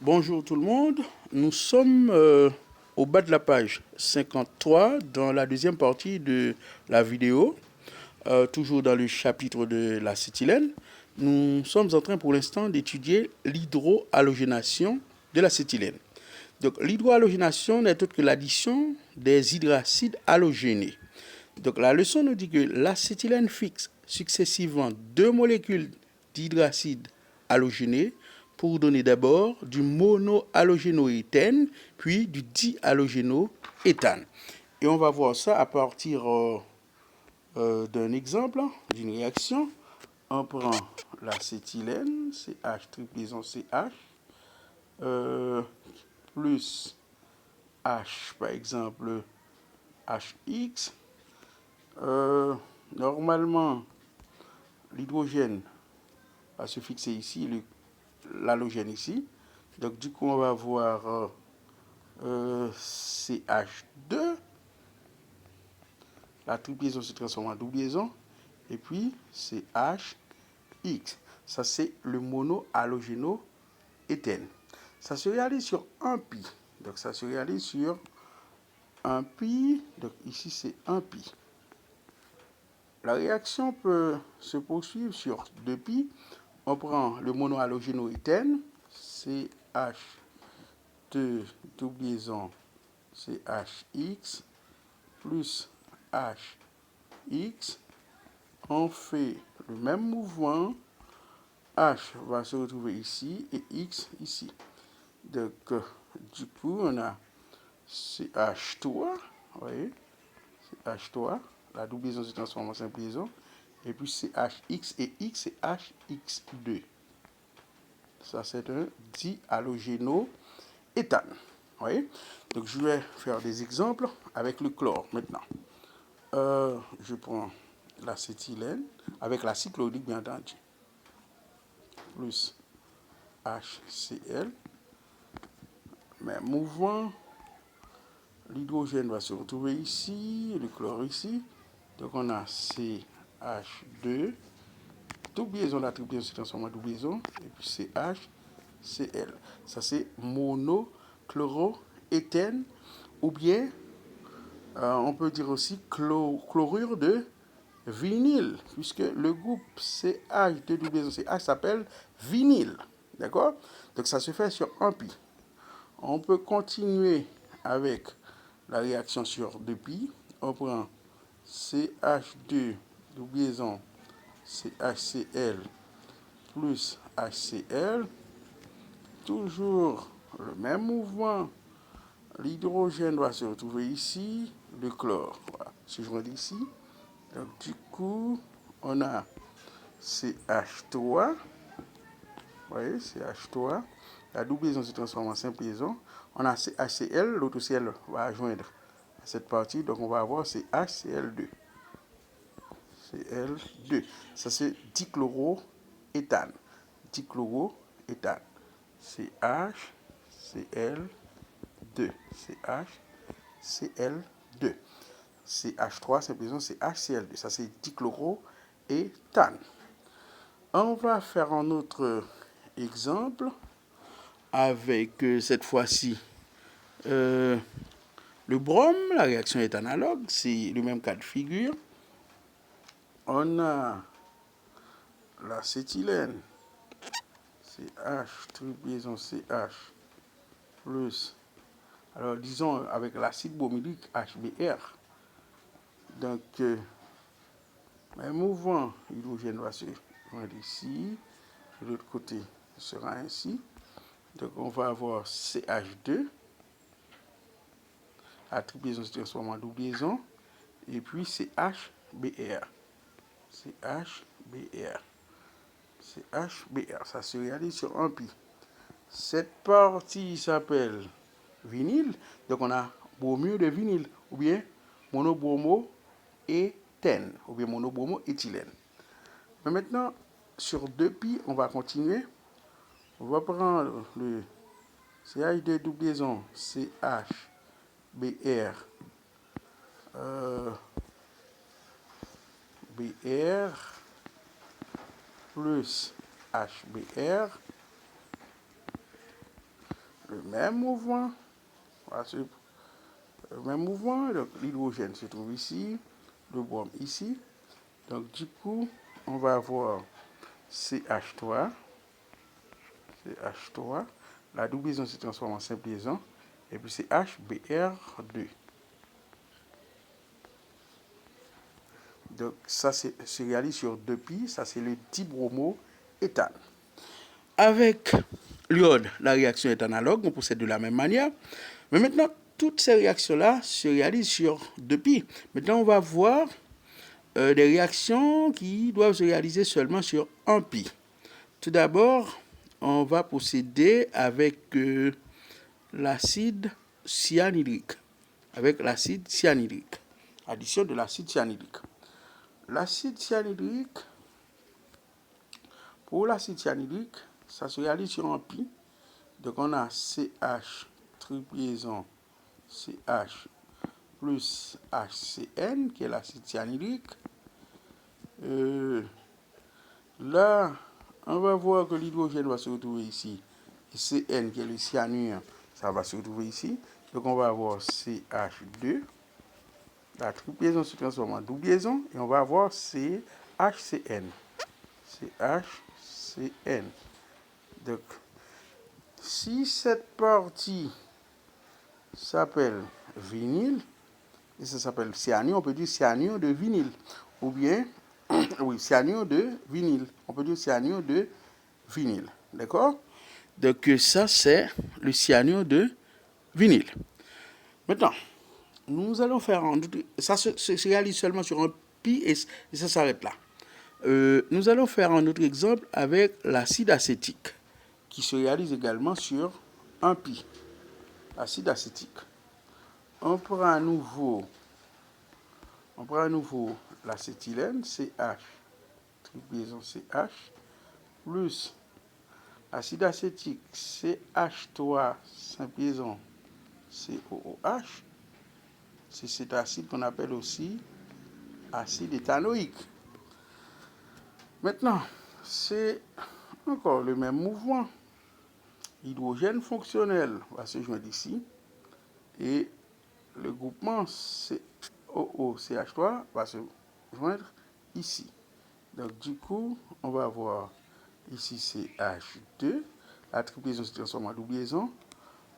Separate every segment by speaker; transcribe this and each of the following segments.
Speaker 1: Bonjour tout le monde, nous sommes au bas de la page 53 dans la deuxième partie de la vidéo, toujours dans le chapitre de l'acétylène. Nous sommes en train pour l'instant d'étudier l'hydrohalogénation de l'acétylène. Donc l'hydrohalogénation n'est autre que l'addition des hydracides halogénés. Donc la leçon nous dit que l'acétylène fixe successivement deux molécules d'hydracides halogénés pour donner d'abord du monohalogénoéthane puis du dihalogénoéthane. Et on va voir ça à partir d'un exemple, d'une réaction. On prend l'acétylène, CH, triplison CH, plus H, par exemple, HX. Normalement, l'hydrogène va se fixer ici, l'halogène ici. Donc, du coup, on va voir CH2. La triple liaison se transforme en double liaison. Et puis, CHX. Ça, c'est le monohalogénoéthane. Ça se réalise sur un pi. Donc, ça se réalise sur un pi. Donc, ici, c'est un pi. La réaction peut se poursuivre sur 2 pi. On prend le monohalogénoéthane, CH2 double liaison CHX plus HX. On fait le même mouvement. H va se retrouver ici et X ici. Donc, du coup, on a CH3. Vous voyez, CH3. La double liaison se transforme en simple liaison. Et puis c'est HX et X, c'est HX2. Ça, c'est un dihalogénoéthane. Vous voyez? Donc, je vais faire des exemples avec le chlore maintenant. Je prends l'acétylène avec l'acide chlorhydrique, bien entendu. Plus HCl. Même mouvement. L'hydrogène va se retrouver ici, le chlore ici. Donc, on a CH2. Double liaison, la triple liaison se transforme en double liaison. Et puis CHCl. Ça, c'est monochloroéthane. Ou bien, on peut dire aussi chlorure de vinyle. Puisque le groupe CH de double liaison CH s'appelle vinyle. D'accord? Donc, ça se fait sur un pi. On peut continuer avec la réaction sur 2 pi. On prend CH2 double liaison CHCl plus HCl. Toujours le même mouvement. L'hydrogène va se retrouver ici, le chlore. Voilà, se joindre ici. Donc, du coup, on a CH3. Vous voyez, CH3. La double liaison se transforme en simple liaison. On a HCl, l'autre Cl va joindre à cette partie. Donc, on va avoir CHCl2. Cl2. Ça, c'est dichloroéthane. Dichloroéthane. CHCl2. CHCl2. CH3, simplement, c'est HCl2. Ça, c'est dichloroéthane. On va faire un autre exemple avec cette fois-ci le brome. La réaction est analogue. C'est le même cas de figure. On a l'acétylène. CH, triple liaison CH plus, alors disons avec l'acide bromidique HBr. Donc, même mouvement, l'hydrogène va se joindre ici, de l'autre côté sera ainsi. Donc, on va avoir CH2, la triple liaison se transforme en double liaison, et puis CHBr. CHBr. CHBr, ça se réalise sur un pi. Cette partie s'appelle vinyle. Donc, on a bromure de vinyle, ou bien monobromoéthane, ou bien monobromoéthylène. Mais maintenant, sur 2 pi, on va continuer. On va prendre le CH2 double liaison CHBr. BR plus HBr. même mouvement. Voilà, le même mouvement. Donc, l'hydrogène se trouve ici, le brome ici. Donc, du coup, on va avoir CH3. CH3. La double liaison se transforme en simple liaison. Et puis, c'est HBr2. Donc, ça se réalise sur 2pi. Ça, c'est le dibromoéthane. Avec l'iode, la réaction est analogue. On procède de la même manière. Mais maintenant, toutes ces réactions-là se réalisent sur 2pi. Maintenant, on va voir des réactions qui doivent se réaliser seulement sur 1pi. Tout d'abord, on va procéder avec l'acide cyanhydrique. Avec l'acide cyanhydrique. Addition de l'acide cyanhydrique. L'acide cyanhydrique, pour l'acide cyanhydrique, ça se réalise sur 1pi. Donc on a CH, triple liaison CH plus HCN, qui est l'acide cyanhydrique. Là, on va voir que l'hydrogène va se retrouver ici. Et Cn, qui est le cyanure, ça va se retrouver ici. Donc on va avoir CH2. La triple liaison se transforme en double liaison. Et on va avoir CHCN. CHCN. Donc, si cette partie s'appelle vinyle, et ça s'appelle cyanure, on peut dire cyanure de vinyle. Ou bien, oui, cyanure de vinyle. On peut dire cyanure de vinyle. D'accord? Donc, ça, c'est le cyanure de vinyle. Maintenant, nous allons faire un autre. Ça se réalise seulement sur un pi et ça s'arrête là. Nous allons faire un autre exemple avec l'acide acétique, qui se réalise également sur un pi. Acide acétique. On prend à nouveau l'acétylène, CH, triple liaison CH, plus l'acide acétique, CH3, simple liaison COOH. C'est cet acide qu'on appelle aussi acide éthanoïque. Maintenant, c'est encore le même mouvement. Hydrogène fonctionnel va se joindre ici. Et le groupement COOCH3 va se joindre ici. Donc, du coup, on va avoir ici CH2. La triple liaison se transforme en double liaison.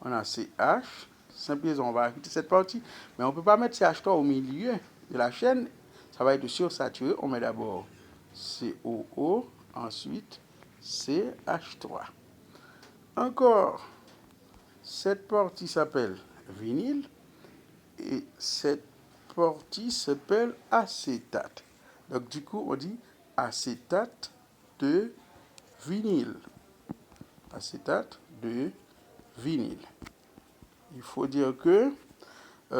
Speaker 1: On a CH. Simple liaison, on va ajouter cette partie. Mais on ne peut pas mettre CH3 au milieu de la chaîne. Ça va être sursaturé. On met d'abord COO, ensuite CH3. Encore, cette partie s'appelle vinyle et cette partie s'appelle acétate. Donc du coup, on dit acétate de vinyle. Acétate de vinyle. Il faut dire que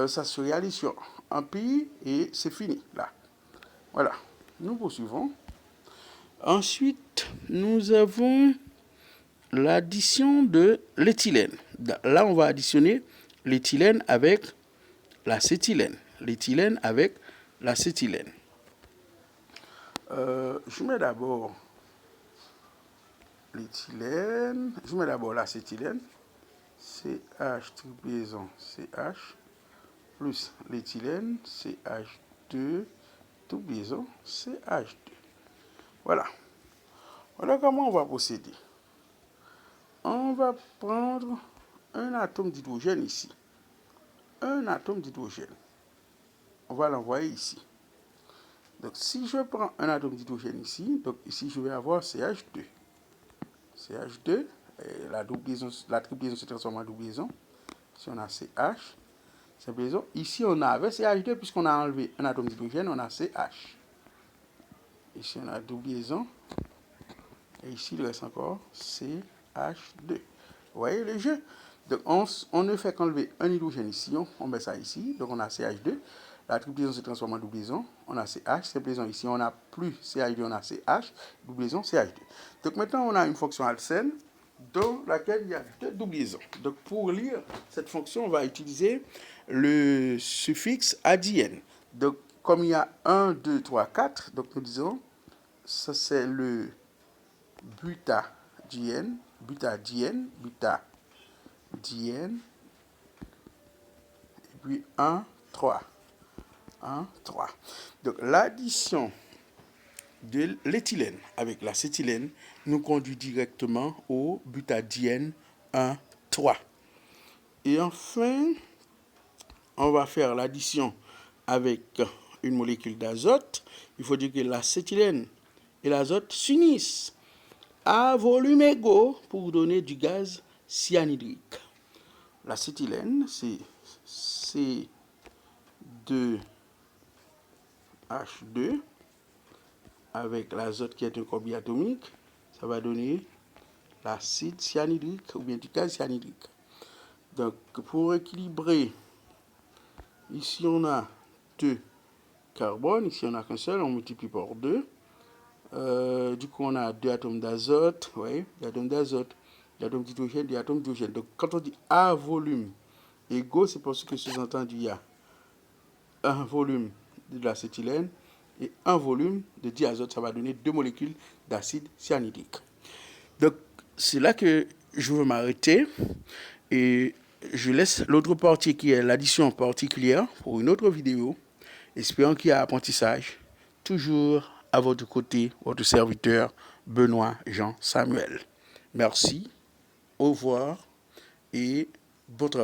Speaker 1: ça se réalise sur un pi et c'est fini là. Voilà, nous poursuivons. Ensuite, nous avons l'addition de l'éthylène. Là, on va additionner l'éthylène avec l'acétylène. L'éthylène avec l'acétylène. Je mets d'abord l'éthylène. Je mets d'abord l'acétylène. CH triple liaison CH plus l'éthylène CH2 double liaison CH2. Voilà. Voilà comment on va procéder. On va prendre un atome d'hydrogène ici. Un atome d'hydrogène. On va l'envoyer ici. Donc, si je prends un atome d'hydrogène ici, donc ici, je vais avoir CH2. CH2, et la triple liaison se transforme en double liaison. Ici, on a CH, simple liaison. Ici, on avait CH2, puisqu'on a enlevé un atome d'hydrogène, on a CH. Ici, on a double liaison. Et ici, il reste encore CH2. Vous voyez le jeu? Donc, on ne fait qu'enlever un hydrogène ici, on met ça ici. Donc, on a CH2. La triple liaison se transforme en double liaison. On a CH, simple liaison ici. On n'a plus CH2, on a CH, double liaison CH2. Donc, maintenant, on a une fonction alcène dans laquelle il y a deux doubles liaisons. Donc, pour lire cette fonction, on va utiliser le suffixe ADN. Donc, comme il y a 1, 2, 3, 4, donc nous disons, ça c'est le butadiène, butadiène diène, et puis 1, 3. 1, 3. Donc l'addition de l'éthylène avec l'acétylène nous conduit directement au butadiène 1, 3. Et enfin, on va faire l'addition avec une molécule d'azote. Il faut dire que l'acétylène et l'azote s'unissent à volume égaux pour donner du gaz cyanhydrique. L'acétylène, c'est C2H2 avec l'azote qui est un corps biatomique. Ça va donner l'acide cyanhydrique ou bien du gaz cyanhydrique. Donc, pour équilibrer, ici on a 2 carbones, ici on n'a qu'un seul, on multiplie par 2. Du coup, on a 2 atomes d'azote, oui, 2 atomes d'azote, 2 atomes d'hydrogène, 2 atomes d'hydrogène. Donc, quand on dit à volume égaux, c'est parce que sous-entendu, il y a un volume de l'acétylène et un volume de diazote. Ça va donner 2 molécules d'acide cyanhydrique. Donc, c'est là que je veux m'arrêter et je laisse l'autre partie qui est l'addition particulière pour une autre vidéo. Espérons qu'il y a apprentissage. Toujours à votre côté, votre serviteur Benoît Jean Samuel. Merci, au revoir et bon travail.